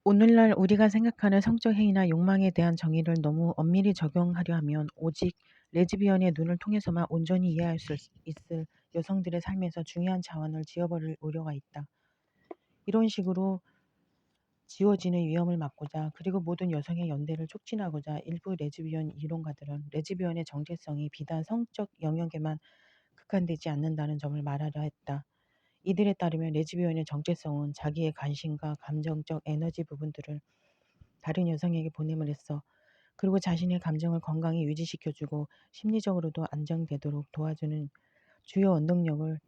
오늘날 우리가 생각하는 성적 행위나 욕망에 대한 정의를 너무 엄밀히 적용하려 하면 오직 레즈비언의 눈을 통해서만 온전히 이해할 수 있을 여성들의 삶에서 중요한 자원을 지워버릴 우려가 있다. 이런 식으로 지워지는 위험을 막고자, 그리고 모든 여성의 연대를 촉진하고자 일부 레즈비언 이론가들은 레즈비언의 정체성이 비단 성적 영역에만 국한되지 않는다는 점을 말하려 했다. 이들에 따르면 레즈비언의 정체성은 자기의 관심과 감정적 에너지 부분들을 다른 여성에게 보냄을 했어. 그리고 자신의 감정을 건강히 유지시켜주고 심리적으로도 안정되도록 도와주는 주요 원동력을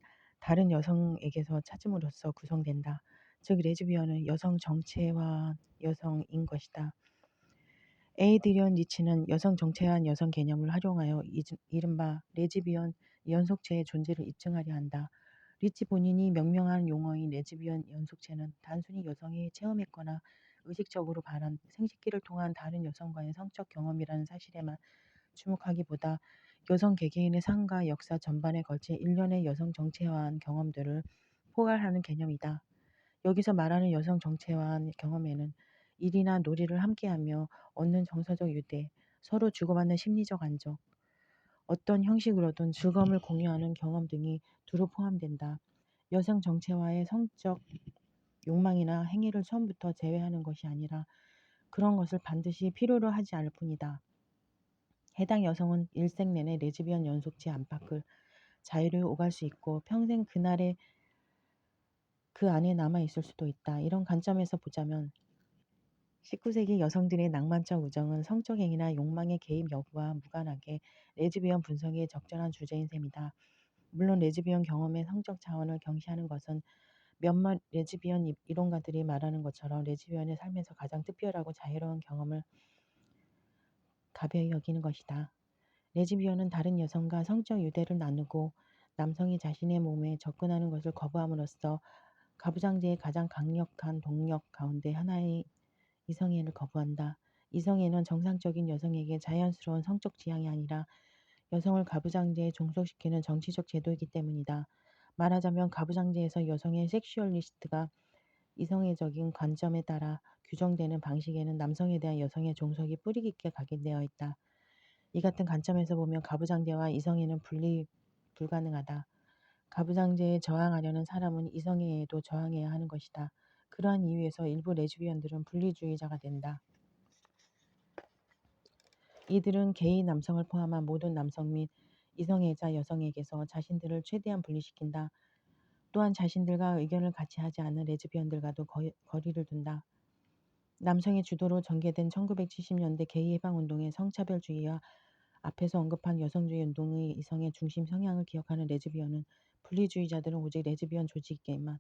다른 여성에게서 찾음으로써 구성된다. 즉 레즈비언은 여성 정체화한 여성인 것이다. 에이드리언 니치는 여성 정체화한 여성 개념을 활용하여 이른바 레즈비언 연속체의 존재를 입증하려 한다. 리치 본인이 명명한 용어인 레즈비언 연속체는 단순히 여성이 체험했거나 의식적으로 바란 생식기를 통한 다른 여성과의 성적 경험이라는 사실에만 주목하기보다 여성 개개인의 삶과 역사 전반에 걸친 일련의 여성 정체화한 경험들을 포괄하는 개념이다. 여기서 말하는 여성 정체화한 경험에는 일이나 놀이를 함께하며 얻는 정서적 유대, 서로 주고받는 심리적 안정, 어떤 형식으로든 즐거움을 공유하는 경험 등이 두루 포함된다. 여성 정체화의 성적 욕망이나 행위를 처음부터 제외하는 것이 아니라 그런 것을 반드시 필요로 하지 않을 뿐이다. 해당 여성은 일생 내내 레즈비언 연속체 안팎을 자유를 오갈 수 있고 평생 그 안에 남아 있을 수도 있다. 이런 관점에서 보자면 19세기 여성들의 낭만적 우정은 성적 행위나 욕망의 개입 여부와 무관하게 레즈비언 분석의 적절한 주제인 셈이다. 물론 레즈비언 경험의 성적 자원을 경시하는 것은 몇몇 레즈비언 이론가들이 말하는 것처럼 레즈비언의 삶에서 가장 특별하고 자유로운 경험을 가벼이 여기는 것이다. 레즈비언은 다른 여성과 성적 유대를 나누고 남성이 자신의 몸에 접근하는 것을 거부함으로써 가부장제의 가장 강력한 동력 가운데 하나의 이성애를 거부한다. 이성애는 정상적인 여성에게 자연스러운 성적 지향이 아니라 여성을 가부장제에 종속시키는 정치적 제도이기 때문이다. 말하자면 가부장제에서 여성의 섹슈얼리스트가 이성애적인 관점에 따라 규정되는 방식에는 남성에 대한 여성의 종속이 뿌리 깊게 각인되어 있다. 이 같은 관점에서 보면 가부장제와 이성애는 분리 불가능하다. 가부장제에 저항하려는 사람은 이성애에도 저항해야 하는 것이다. 그러한 이유에서 일부 레즈비언들은 분리주의자가 된다. 이들은 게이 남성을 포함한 모든 남성 및 이성애자 여성에게서 자신들을 최대한 분리시킨다. 또한 자신들과 의견을 같이 하지 않는 레즈비언들과도 거리를 둔다. 남성의 주도로 전개된 1970년대 게이 해방운동의 성차별주의와 앞에서 언급한 여성주의 운동의 이성의 중심 성향을 기억하는 레즈비언은 분리주의자들은 오직 레즈비언 조직에만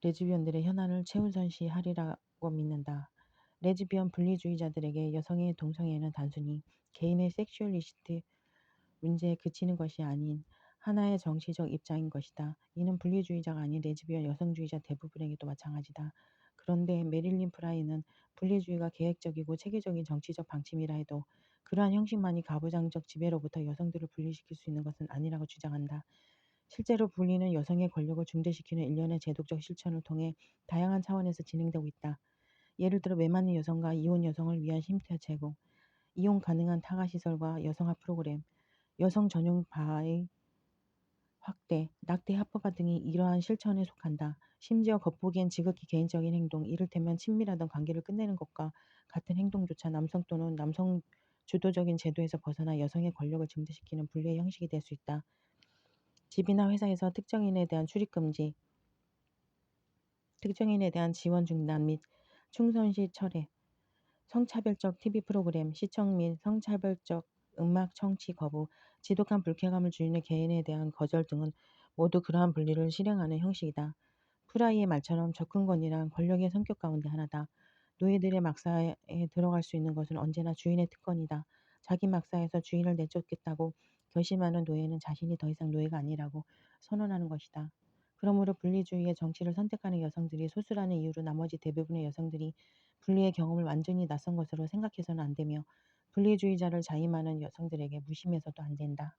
레즈비언들의 현안을 최우선시하리라고 믿는다. 레즈비언 분리주의자들에게 여성의 동성애는 단순히 개인의 섹슈얼리스트 문제에 그치는 것이 아닌 하나의 정치적 입장인 것이다. 이는 분리주의자가 아닌 레즈비언 여성주의자 대부분에게도 마찬가지다. 그런데 메릴린 프라이는 분리주의가 계획적이고 체계적인 정치적 방침이라 해도 그러한 형식만이 가부장적 지배로부터 여성들을 분리시킬 수 있는 것은 아니라고 주장한다. 실제로 분리는 여성의 권력을 중대시키는 일련의 제도적 실천을 통해 다양한 차원에서 진행되고 있다. 예를 들어 외맞는 여성과 이혼 여성을 위한 쉼터 제공, 이용 가능한 타가시설과 여성화 프로그램, 여성 전용 바의 확대, 낙태 합법화 등이 이러한 실천에 속한다. 심지어 겉보기엔 지극히 개인적인 행동, 이를테면 친밀하던 관계를 끝내는 것과 같은 행동조차 남성 또는 남성 주도적인 제도에서 벗어나 여성의 권력을 증대시키는 분리의 형식이 될 수 있다. 집이나 회사에서 특정인에 대한 출입 금지, 특정인에 대한 지원 중단 및 충선시 철회, 성차별적 TV 프로그램 시청 및 성차별적 음악 청취 거부, 지독한 불쾌감을 주는 개인에 대한 거절 등은 모두 그러한 분리를 실행하는 형식이다. 프라이의 말처럼 접근권이란 권력의 성격 가운데 하나다. 노예들의 막사에 들어갈 수 있는 것은 언제나 주인의 특권이다. 자기 막사에서 주인을 내쫓겠다고 결심하는 노예는 자신이 더 이상 노예가 아니라고 선언하는 것이다. 그러므로 분리주의의 정치를 선택하는 여성들이 소수라는 이유로 나머지 대부분의 여성들이 분리의 경험을 완전히 낯선 것으로 생각해서는 안 되며 분리주의자를 자임하는 여성들에게 무심해서도 안 된다.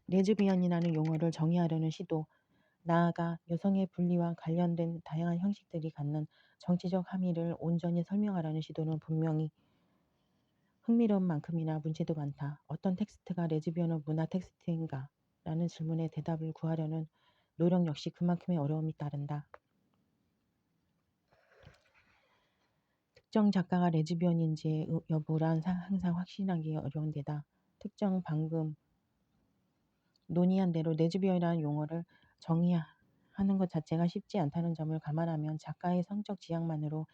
레즈비언이라는 용어를 정의하려는 시도, 나아가 여성의 분리와 관련된 다양한 형식들이 갖는 정치적 함의를 온전히 설명하려는 시도는 분명히 흥미로운 만큼이나 문제도 많다. 어떤 텍스트가 레즈비언의 문화 텍스트인가? 라는 질문에 대답을 구하려는 노력 역시 그만큼의 어려움이 따른다. 특정 작가가 레즈비언인지의 여부란 항상 확신하기 어려운 데다 특정 방금 논의한 대로 레즈비언이라는 용어를 정의하는 것 자체가 쉽지 않다는 점을 감안하면 작가의 성적 지향만으로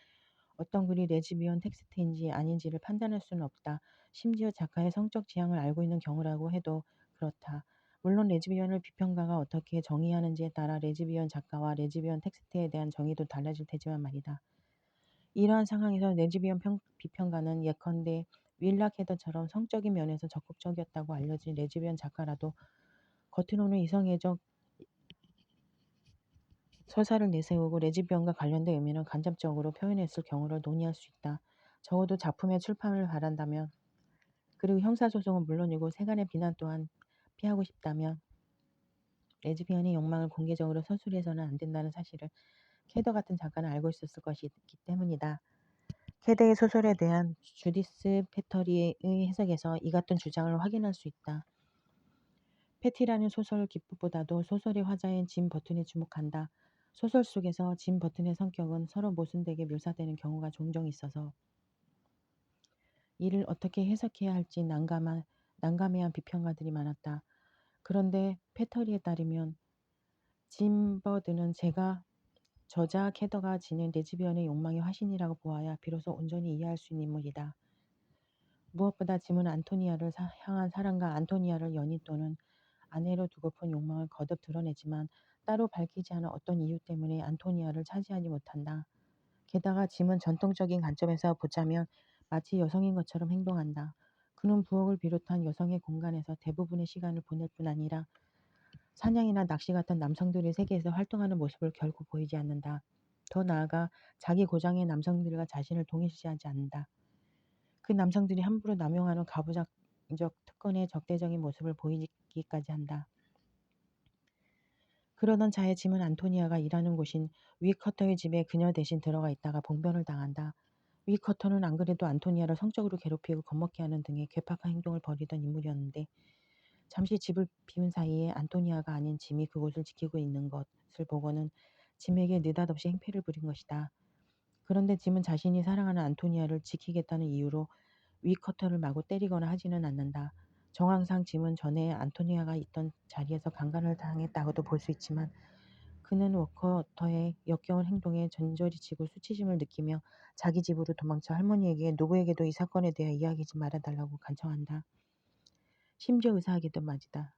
어떤 글이 레즈비언 텍스트인지 아닌지를 판단할 수는 없다. 심지어 작가의 성적 지향을 알고 있는 경우라고 해도 그렇다. 물론 레즈비언을 비평가가 어떻게 정의하는지에 따라 레즈비언 작가와 레즈비언 텍스트에 대한 정의도 달라질 테지만 말이다. 이러한 상황에서 레즈비언 비평가는 예컨대 윌라 캐더처럼 성적인 면에서 적극적이었다고 알려진 레즈비언 작가라도 겉으로는 이성애적 서사를 내세우고 레즈비언과 관련된 의미는 간접적으로 표현했을 경우를 논의할 수 있다. 적어도 작품의 출판을 바란다면, 그리고 형사소송은 물론이고 세간의 비난 또한 피하고 싶다면 레즈비언의 욕망을 공개적으로 서술해서는 안 된다는 사실을 캐더 같은 작가는 알고 있었을 것이기 때문이다. 캐더의 소설에 대한 주디스 패터리의 해석에서 이 같은 주장을 확인할 수 있다. 패티라는 소설 기법보다도 소설의 화자인 짐 버튼에 주목한다. 소설 속에서 짐 버튼의 성격은 서로 모순되게 묘사되는 경우가 종종 있어서 이를 어떻게 해석해야 할지 난감해한 비평가들이 많았다. 그런데 패터리에 따르면 짐 버튼은 저자 캐더가 지닌 레즈비언의 욕망의 화신이라고 보아야 비로소 온전히 이해할 수 있는 인물이다. 무엇보다 짐은 안토니아를 향한 사랑과 안토니아를 연인 또는 아내로 두고픈 욕망을 거듭 드러내지만 따로 밝히지 않은 어떤 이유 때문에 안토니아를 차지하지 못한다. 게다가 짐은 전통적인 관점에서 보자면 마치 여성인 것처럼 행동한다. 그는 부엌을 비롯한 여성의 공간에서 대부분의 시간을 보낼 뿐 아니라 사냥이나 낚시 같은 남성들의 세계에서 활동하는 모습을 결코 보이지 않는다. 더 나아가 자기 고장의 남성들과 자신을 동일시하지 않는다. 그 남성들이 함부로 남용하는 가부장적 특권의 적대적인 모습을 보이기까지 한다. 그러던 차에 짐은 안토니아가 일하는 곳인 위커터의 집에 그녀 대신 들어가 있다가 봉변을 당한다. 위커터는 안 그래도 안토니아를 성적으로 괴롭히고 겁먹게 하는 등의 괴팍한 행동을 벌이던 인물이었는데 잠시 집을 비운 사이에 안토니아가 아닌 짐이 그곳을 지키고 있는 것을 보고는 짐에게 느닷없이 행패를 부린 것이다. 그런데 짐은 자신이 사랑하는 안토니아를 지키겠다는 이유로 위커터를 마구 때리거나 하지는 않는다. 정황상 짐은 전에 안토니아가 있던 자리에서 강간을 당했다고도 볼 수 있지만 그는 위커터의 역겨운 행동에 전절이 치고 수치심을 느끼며 자기 집으로 도망쳐 할머니에게 누구에게도 이 사건에 대해 이야기하지 말아달라고 간청한다. 심지어 의사에게도 말이다.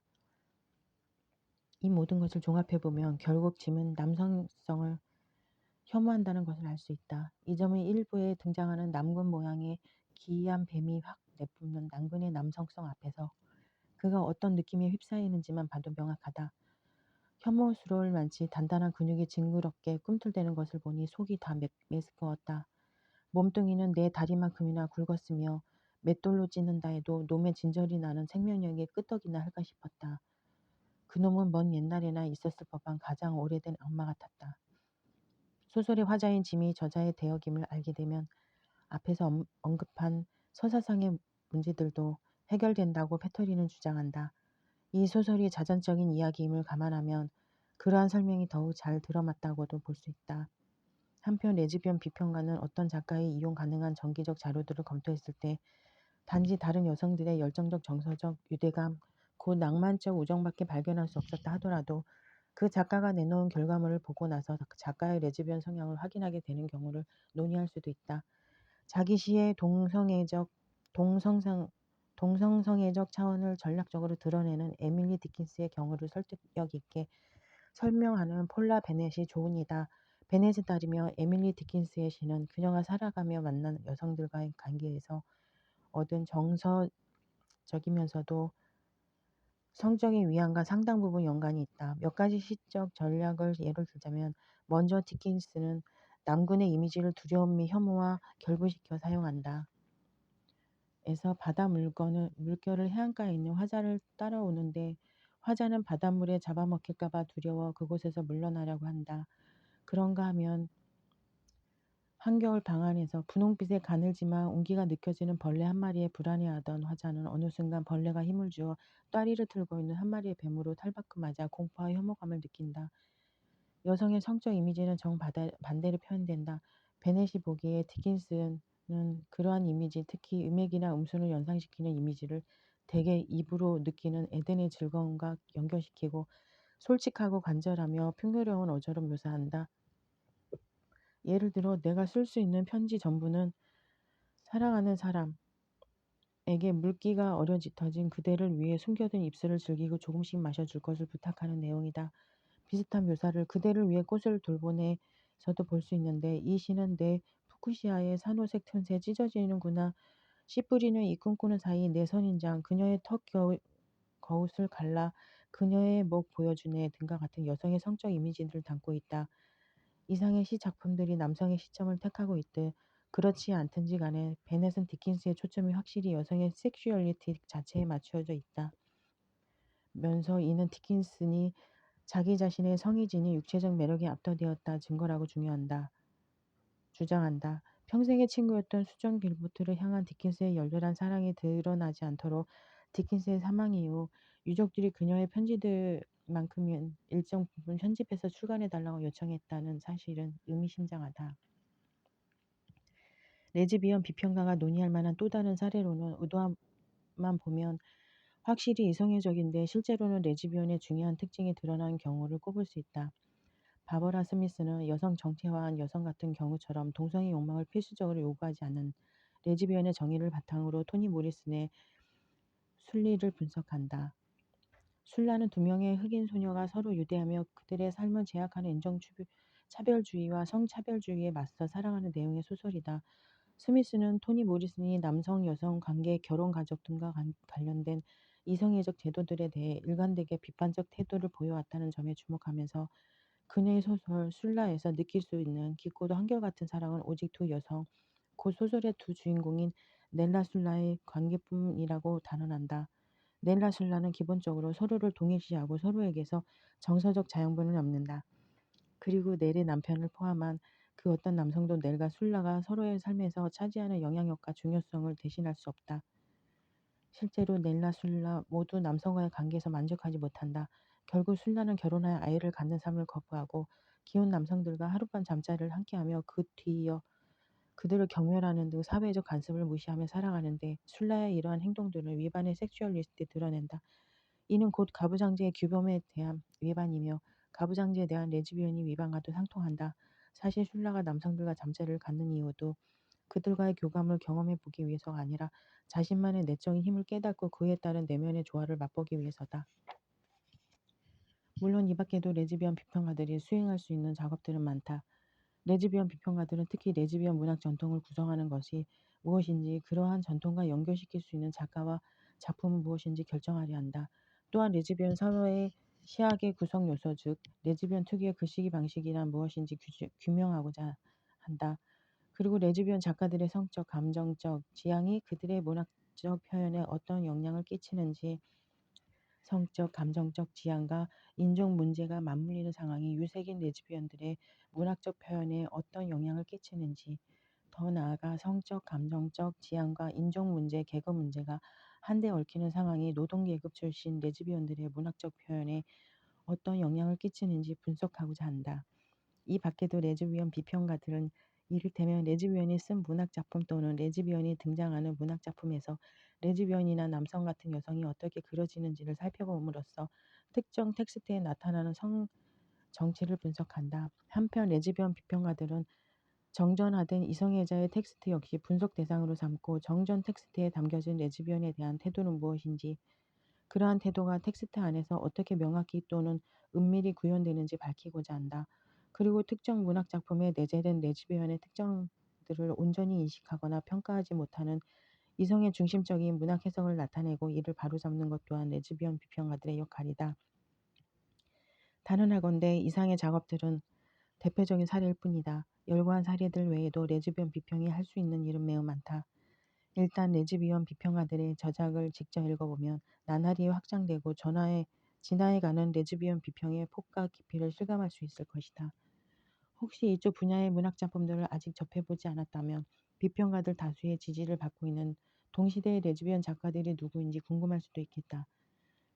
이 모든 것을 종합해보면 결국 짐은 남성성을 혐오한다는 것을 알 수 있다. 이 점은 일부에 등장하는 남군 모양의 기이한 뱀이 확 내뿜는 남군의 남성성 앞에서 그가 어떤 느낌에 휩싸이는지만 봐도 명확하다. 혐오스러울 만치 단단한 근육이 징그럽게 꿈틀대는 것을 보니 속이 다 메스꺼웠다. 몸뚱이는 내 다리만큼이나 굵었으며 맷돌로 찢는다 해도 놈의 진저리 나는 생명력이 끄떡이나 할까 싶었다. 그놈은 먼 옛날에나 있었을 법한 가장 오래된 악마 같았다. 소설의 화자인 짐이 저자의 대역임을 알게 되면 앞에서 언급한 서사상의 문제들도 해결된다고 패터리는 주장한다. 이 소설이 자전적인 이야기임을 감안하면 그러한 설명이 더욱 잘 들어맞다고도 볼 수 있다. 한편 레즈비언 비평가는 어떤 작가의 이용 가능한 전기적 자료들을 검토했을 때 단지 다른 여성들의 열정적 정서적 유대감, 곧 낭만적 우정밖에 발견할 수 없었다 하더라도 그 작가가 내놓은 결과물을 보고 나서 작가의 레즈비언 성향을 확인하게 되는 경우를 논의할 수도 있다. 자기 시의 동성성애적 차원을 전략적으로 드러내는 에밀리 디킨스의 경우를 설득력 있게 설명하는 폴라 베넷이 조언이다. 베넷에 따르며 에밀리 디킨스의 시는 그녀가 살아가며 만난 여성들과의 관계에서 얻은 정서적이면서도 성적인 위안과 상당 부분 연관이 있다. 몇 가지 시적 전략을 예를 들자면 먼저 디킨스는 남군의 이미지를 두려움 및 혐오와 결부시켜 사용한다. 에서 바다 물결을 해안가에 있는 화자를 따라오는데 화자는 바닷물에 잡아먹힐까 봐 두려워 그곳에서 물러나려고 한다. 그런가 하면 한겨울 방 안에서 분홍빛의 가늘지만 온기가 느껴지는 벌레 한 마리에 불안해하던 화자는 어느 순간 벌레가 힘을 주어 따리를 틀고 있는 한 마리의 뱀으로 탈바꿈하자 공포와 혐오감을 느낀다. 여성의 성적 이미지는 정반대로 표현된다. 베넷이 보기에 디킨스는 그러한 이미지, 특히 음액이나 음순을 연상시키는 이미지를 대개 입으로 느끼는 에덴의 즐거움과 연결시키고 솔직하고 간절하며 풍요로운 어조로 묘사한다. 예를 들어 내가 쓸 수 있는 편지 전부는 사랑하는 사람에게 물기가 어려 짙어진 그대를 위해 숨겨둔 입술을 즐기고 조금씩 마셔줄 것을 부탁하는 내용이다. 비슷한 묘사를 그대를 위해 꽃을 돌보내서도 볼 수 있는데 이 시는 내 푸쿠시아의 산호색 틈새 찢어지는구나 씨 뿌리는 이 꿈꾸는 사이 내 선인장 그녀의 겉옷을 갈라 그녀의 목 보여주네 등과 같은 여성의 성적 이미지들을 담고 있다. 이상의 시 작품들이 남성의 시점을 택하고 있듯 그렇지 않든지 간에 베넷은 디킨스의 초점이 확실히 여성의 섹슈얼리티 자체에 맞추어져 있다. 면서 이는 디킨슨이 자기 자신의 성의진이 육체적 매력에 압도되었다 증거라고 주장한다. 평생의 친구였던 수정 길보트를 향한 디킨스의 열렬한 사랑이 드러나지 않도록 디킨스의 사망 이후 유족들이 그녀의 편지들만큼은 일정 부분 편집해서 출간해달라고 요청했다는 사실은 의미심장하다. 레즈비언 비평가가 논의할 만한 또 다른 사례로는 의도만 보면 확실히 이성애적인데 실제로는 레즈비언의 중요한 특징이 드러난 경우를 꼽을 수 있다. 바버라 스미스는 여성 정체화한 여성 같은 경우처럼 동성애 욕망을 필수적으로 요구하지 않는 레즈비언의 정의를 바탕으로 토니 모리슨의 순리를 분석한다. 술라는 두 명의 흑인 소녀가 서로 유대하며 그들의 삶을 제약하는 차별주의와 성차별주의에 맞서 살아가는 내용의 소설이다. 스미스는 토니 모리슨이 남성 여성 관계 결혼 가족 등과 관련된 이성애적 제도들에 대해 일관되게 비판적 태도를 보여왔다는 점에 주목하면서 그녀의 소설 술라에서 느낄 수 있는 깊고도 한결같은 사랑은 오직 두 여성, 곧 소설의 두 주인공인 넬라 술라의 관계뿐이라고 단언한다. 넬라 술라는 기본적으로 서로를 동일시하고 서로에게서 정서적 자양분을 얻는다. 그리고 넬의 남편을 포함한 그 어떤 남성도 넬과 술라가 서로의 삶에서 차지하는 영향력과 중요성을 대신할 수 없다. 실제로 넬라 술라 모두 남성과의 관계에서 만족하지 못한다. 결국 술라는 결혼하여 아이를 갖는 삶을 거부하고 기혼 남성들과 하룻밤 잠자리를 함께하며 그 뒤이어 그들을 경멸하는 등 사회적 관습을 무시하며 살아가는데 술라의 이러한 행동들을 위반의 섹슈얼리스트에 드러낸다. 이는 곧 가부장제의 규범에 대한 위반이며 가부장제에 대한 레즈비언이 위반과도 상통한다. 사실 술라가 남성들과 잠자리를 갖는 이유도 그들과의 교감을 경험해 보기 위해서가 아니라 자신만의 내적인 힘을 깨닫고 그에 따른 내면의 조화를 맛보기 위해서다. 물론 이 밖에도 레즈비언 비평가들이 수행할 수 있는 작업들은 많다. 레즈비언 비평가들은 특히 레즈비언 문학 전통을 구성하는 것이 무엇인지 그러한 전통과 연결시킬 수 있는 작가와 작품은 무엇인지 결정하려 한다. 또한 레즈비언 서로의 시학의 구성 요소 즉 레즈비언 특유의 글쓰기 방식이란 무엇인지 규명하고자 한다. 그리고 레즈비언 작가들의 성적, 감정적 지향이 그들의 문학적 표현에 어떤 영향을 끼치는지 성적, 감정적 지향과 인종 문제가 맞물리는 상황이 유색인 레즈비언들의 문학적 표현에 어떤 영향을 끼치는지 더 나아가 성적, 감정적 지향과 인종 문제, 계급 문제가 한데 얽히는 상황이 노동계급 출신 레즈비언들의 문학적 표현에 어떤 영향을 끼치는지 분석하고자 한다. 이 밖에도 레즈비언 비평가들은 이를테면 레즈비언이 쓴 문학작품 또는 레즈비언이 등장하는 문학작품에서 레즈비언이나 남성 같은 여성이 어떻게 그려지는지를 살펴봄으로써 특정 텍스트에 나타나는 성 정치를 분석한다. 한편 레즈비언 비평가들은 정전하된 이성애자의 텍스트 역시 분석 대상으로 삼고 정전 텍스트에 담겨진 레즈비언에 대한 태도는 무엇인지 그러한 태도가 텍스트 안에서 어떻게 명확히 또는 은밀히 구현되는지 밝히고자 한다. 그리고 특정 문학 작품에 내재된 레즈비언의 특징들을 온전히 인식하거나 평가하지 못하는 이성의 중심적인 문학 해석을 나타내고 이를 바로잡는 것 또한 레즈비언 비평가들의 역할이다. 단언하건대 이상의 작업들은 대표적인 사례일 뿐이다. 열거한 사례들 외에도 레즈비언 비평이 할 수 있는 일은 매우 많다. 일단 레즈비언 비평가들의 저작을 직접 읽어보면 나날이 확장되고 전화의 진화해가는 레즈비언 비평의 폭과 깊이를 실감할 수 있을 것이다. 혹시 이쪽 분야의 문학 작품들을 아직 접해보지 않았다면 비평가들 다수의 지지를 받고 있는 동시대의 레즈비언 작가들이 누구인지 궁금할 수도 있겠다.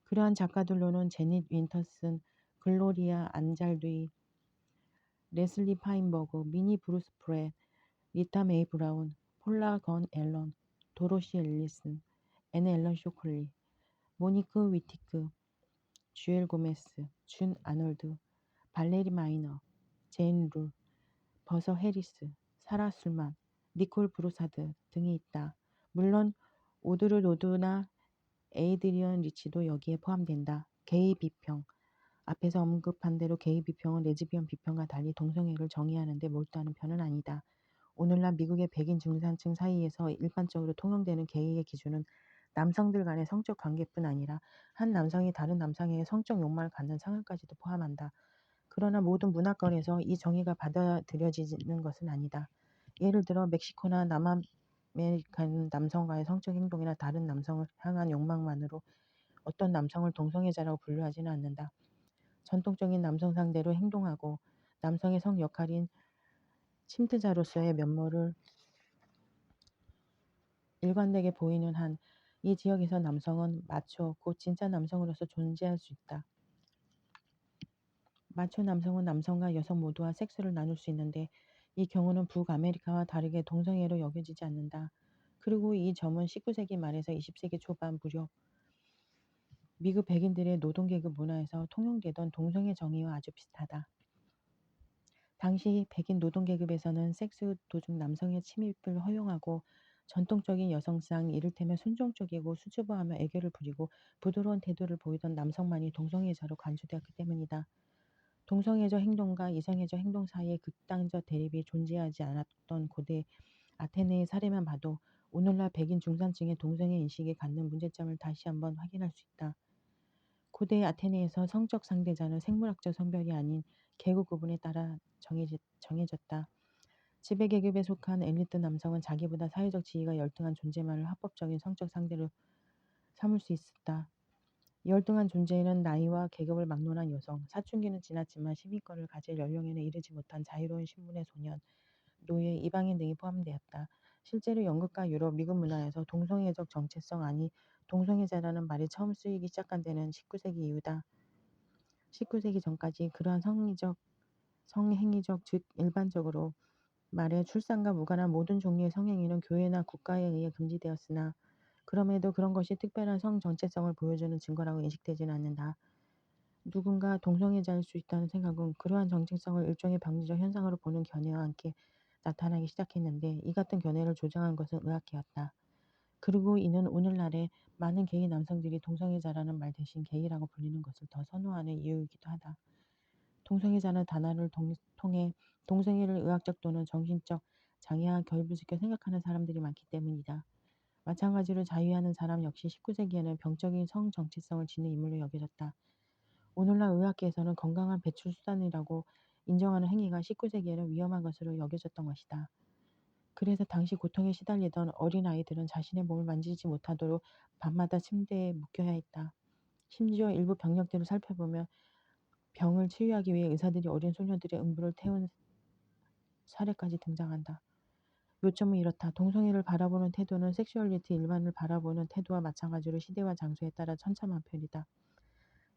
그러한 작가들로는 제닛 윈터슨, 글로리아 안잘드이, 레슬리 파인버그, 미니 브루스 프렛, 리타 메이 브라운, 폴라 건 앨런, 도로시 앨리슨, 앤 앨런 쇼클리, 모니크 위티크, 주엘 고메스, 준 아놀드, 발레리 마이너, 제인 룰, 버서 해리스, 사라 술만, 니콜 브로사드 등이 있다. 물론 오드르 로드나 에이드리언 리치도 여기에 포함된다. 게이 비평. 앞에서 언급한 대로 게이 비평은 레즈비언 비평과 달리 동성애를 정의하는 데 몰두하는 편은 아니다. 오늘날 미국의 백인 중산층 사이에서 일반적으로 통용되는 게이의 기준은 남성들 간의 성적 관계뿐 아니라 한 남성이 다른 남성에게 성적 욕망을 갖는 상황까지도 포함한다. 그러나 모든 문화권에서 이 정의가 받아들여지는 것은 아니다. 예를 들어 멕시코나 남아메리칸 남성과의 성적 행동이나 다른 남성을 향한 욕망만으로 어떤 남성을 동성애자라고 분류하지는 않는다. 전통적인 남성 상대로 행동하고 남성의 성 역할인 침투자로서의 면모를 일관되게 보이는 한 이 지역에서 남성은 마초, 곧 진짜 남성으로서 존재할 수 있다. 마초 남성은 남성과 여성 모두와 섹스를 나눌 수 있는데 이 경우는 북아메리카와 다르게 동성애로 여겨지지 않는다. 그리고 이 점은 19세기 말에서 20세기 초반 무렵 미국 백인들의 노동계급 문화에서 통용되던 동성애 정의와 아주 비슷하다. 당시 백인 노동계급에서는 섹스 도중 남성의 침입을 허용하고 전통적인 여성상 이를테면 순종적이고 수줍어하며 애교를 부리고 부드러운 태도를 보이던 남성만이 동성애자로 간주되었기 때문이다. 동성애적 행동과 이성애적 행동 사이에 극단적 대립이 존재하지 않았던 고대 아테네의 사례만 봐도 오늘날 백인 중산층의 동성애 인식이 갖는 문제점을 다시 한번 확인할 수 있다. 고대 아테네에서 성적 상대자는 생물학적 성별이 아닌 계급 구분에 따라 정해졌다. 지배계급에 속한 엘리트 남성은 자기보다 사회적 지위가 열등한 존재만을 합법적인 성적 상대로 삼을 수 있었다. 열등한 존재에는 나이와 계급을 막론한 여성, 사춘기는 지났지만 시민권을 가질 연령에는 이르지 못한 자유로운 신분의 소년, 노예, 이방인 등이 포함되었다. 실제로 영국과 유럽, 미국 문화에서 동성애적 정체성 아니 동성애자라는 말이 처음 쓰이기 시작한 데는 19세기 이후다. 19세기 전까지 그러한 성행위적 즉 일반적으로 말해 출산과 무관한 모든 종류의 성행위는 교회나 국가에 의해 금지되었으나 그럼에도 그런 것이 특별한 성 정체성을 보여주는 증거라고 인식되지는 않는다. 누군가 동성애자일 수 있다는 생각은 그러한 정체성을 일종의 병리적 현상으로 보는 견해와 함께 나타나기 시작했는데 이 같은 견해를 조장한 것은 의학계였다. 그리고 이는 오늘날의 많은 게이 남성들이 동성애자라는 말 대신 게이라고 불리는 것을 더 선호하는 이유이기도 하다. 동성애자는 단어를 통해 동성애를 의학적 또는 정신적 장애와 결부시켜 생각하는 사람들이 많기 때문이다. 마찬가지로 자유하는 사람 역시 19세기에는 병적인 성 정체성을 지닌 인물로 여겨졌다. 오늘날 의학계에서는 건강한 배출 수단이라고 인정하는 행위가 19세기에는 위험한 것으로 여겨졌던 것이다. 그래서 당시 고통에 시달리던 어린아이들은 자신의 몸을 만지지 못하도록 밤마다 침대에 묵혀야 했다. 심지어 일부 병력들을 살펴보면 병을 치유하기 위해 의사들이 어린 소녀들의 음부를 태운 사례까지 등장한다. 요점은 이렇다. 동성애를 바라보는 태도는 섹슈얼리티 일반을 바라보는 태도와 마찬가지로 시대와 장소에 따라 천차만별이다.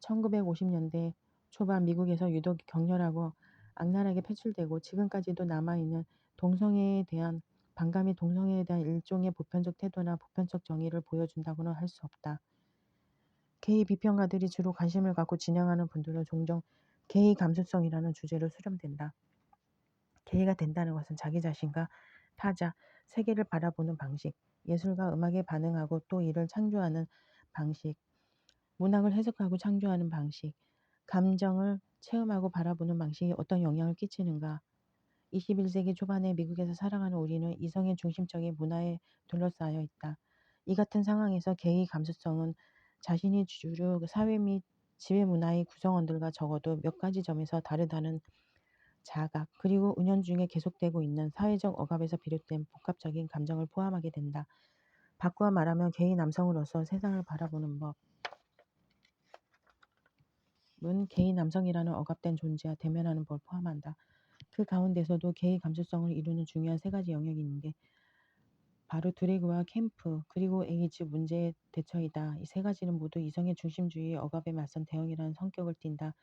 1950년대 초반 미국에서 유독 격렬하고 악랄하게 표출되고 지금까지도 남아있는 동성애에 대한 반감이 동성애에 대한 일종의 보편적 태도나 보편적 정의를 보여준다고는 할 수 없다. 게이 비평가들이 주로 관심을 갖고 진행하는 분들은 종종 게이 감수성이라는 주제로 수렴된다. 게이가 된다는 것은 자기 자신과 타자, 세계를 바라보는 방식, 예술과 음악에 반응하고 또 이를 창조하는 방식, 문학을 해석하고 창조하는 방식, 감정을 체험하고 바라보는 방식이 어떤 영향을 끼치는가. 21세기 초반에 미국에서 살아가는 우리는 이성의 중심적인 문화에 둘러싸여 있다. 이 같은 상황에서 게이 감수성은 자신이 주류 사회 및 지배 문화의 구성원들과 적어도 몇 가지 점에서 다르다는 자각, 그리고 은연중에 계속되고 있는 사회적 억압에서 비롯된 복합적인 감정을 포함하게 된다. 바꾸어 말하면 게이 남성으로서 세상을 바라보는 법. 게이 남성이라는 억압된 존재와 대면하는 걸 포함한다. 그 가운데서도 게이 감수성을 이루는 중요한 세 가지 영역이 있는데 바로 드래그와 캠프 그리고 에이즈 문제의 대처이다. 이 세 가지는 모두 이성의 중심주의 억압에 맞선 대응이라는 성격을 띈다.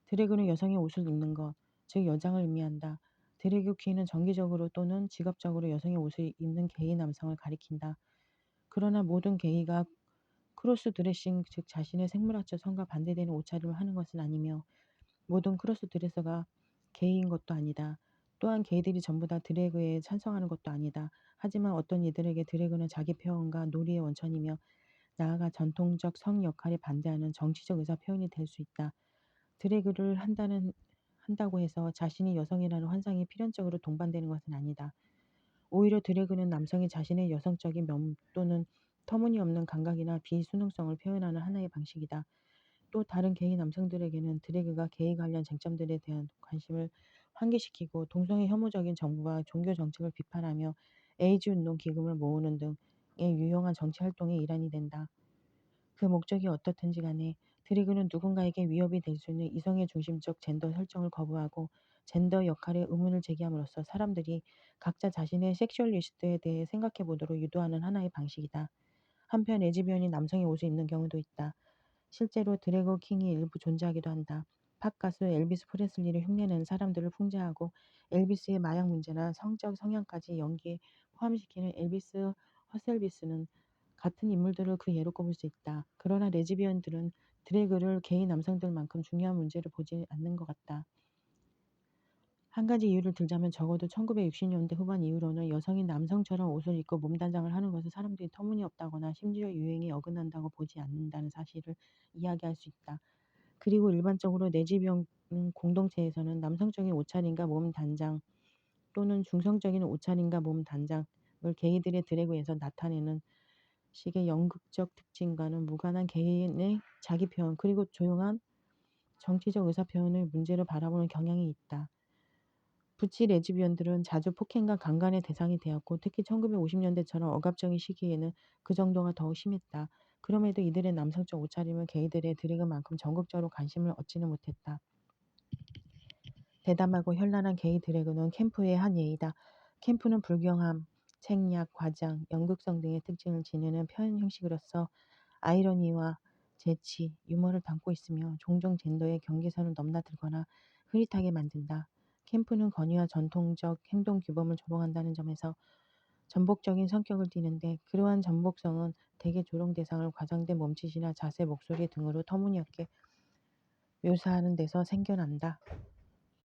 드래그는 여성의 옷을 입는 것, 즉 여장을 의미한다. 드래그 퀸은 정기적으로 또는 직업적으로 여성의 옷을 입는 게이 남성을 가리킨다. 그러나 모든 게이가 크로스 드레싱, 즉 자신의 생물학적 성과 반대되는 옷차림을 하는 것은 아니며 모든 크로스 드레서가 게이인 것도 아니다. 또한 게이들이 전부 다 드래그에 찬성하는 것도 아니다. 하지만 어떤 이들에게 드래그는 자기 표현과 놀이의 원천이며 나아가 전통적 성 역할에 반대하는 정치적 의사 표현이 될 수 있다. 드래그를 한다고 해서 자신이 여성이라는 환상이 필연적으로 동반되는 것은 아니다. 오히려 드래그는 남성이 자신의 여성적인 면 또는 터무니없는 감각이나 비수능성을 표현하는 하나의 방식이다. 또 다른 게이 남성들에게는 드래그가 게이 관련 쟁점들에 대한 관심을 환기시키고 동성애 혐오적인 정부와 종교 정책을 비판하며 에이즈 운동 기금을 모으는 등의 유용한 정치 활동의 일환이 된다. 그 목적이 어떻든지 간에 드래그는 누군가에게 위협이 될 수 있는 이성의 중심적 젠더 설정을 거부하고 젠더 역할에 의문을 제기함으로써 사람들이 각자 자신의 섹슈얼리스트에 대해 생각해 보도록 유도하는 하나의 방식이다. 한편 레즈비언이 남성의 옷을 입는 경우도 있다. 실제로 드래그 킹이 일부 존재하기도 한다. 팝 가수 엘비스 프레슬리를 흉내내는 사람들을 풍자하고 엘비스의 마약 문제나 성적 성향까지 연기에 포함시키는 엘비스 허셀비스는 같은 인물들을 그 예로 꼽을 수 있다. 그러나 레즈비언들은 드래그를 게이 남성들만큼 중요한 문제로 보지 않는 것 같다. 한 가지 이유를 들자면 적어도 1960년대 후반 이후로는 여성이 남성처럼 옷을 입고 몸단장을 하는 것을 사람들이 터무니없다거나 심지어 유행에 어긋난다고 보지 않는다는 사실을 이야기할 수 있다. 그리고 일반적으로 레즈비언 공동체에서는 남성적인 옷차림과 몸 단장 또는 중성적인 옷차림과 몸 단장을 게이들의 드래그에서 나타내는 식의 연극적 특징과는 무관한 개인의 자기 표현 그리고 조용한 정치적 의사 표현을 문제로 바라보는 경향이 있다. 부치 레즈비언들은 자주 폭행과 강간의 대상이 되었고 특히 1950년대처럼 억압적인 시기에는 그 정도가 더욱 심했다. 그럼에도 이들의 남성적 옷차림은 게이들의 드래그만큼 전국적으로 관심을 얻지는 못했다. 대담하고 현란한 게이 드래그는 캠프의 한 예이다. 캠프는 불경함, 책략, 과장, 연극성 등의 특징을 지니는 표현 형식으로서 아이러니와 재치, 유머를 담고 있으며 종종 젠더의 경계선을 넘나들거나 흐릿하게 만든다. 캠프는 권위와 전통적 행동 규범을 조롱한다는 점에서 전복적인 성격을 띠는데 그러한 전복성은 대개 조롱 대상을 과장된 몸짓이나 자세, 목소리 등으로 터무니없게 묘사하는 데서 생겨난다.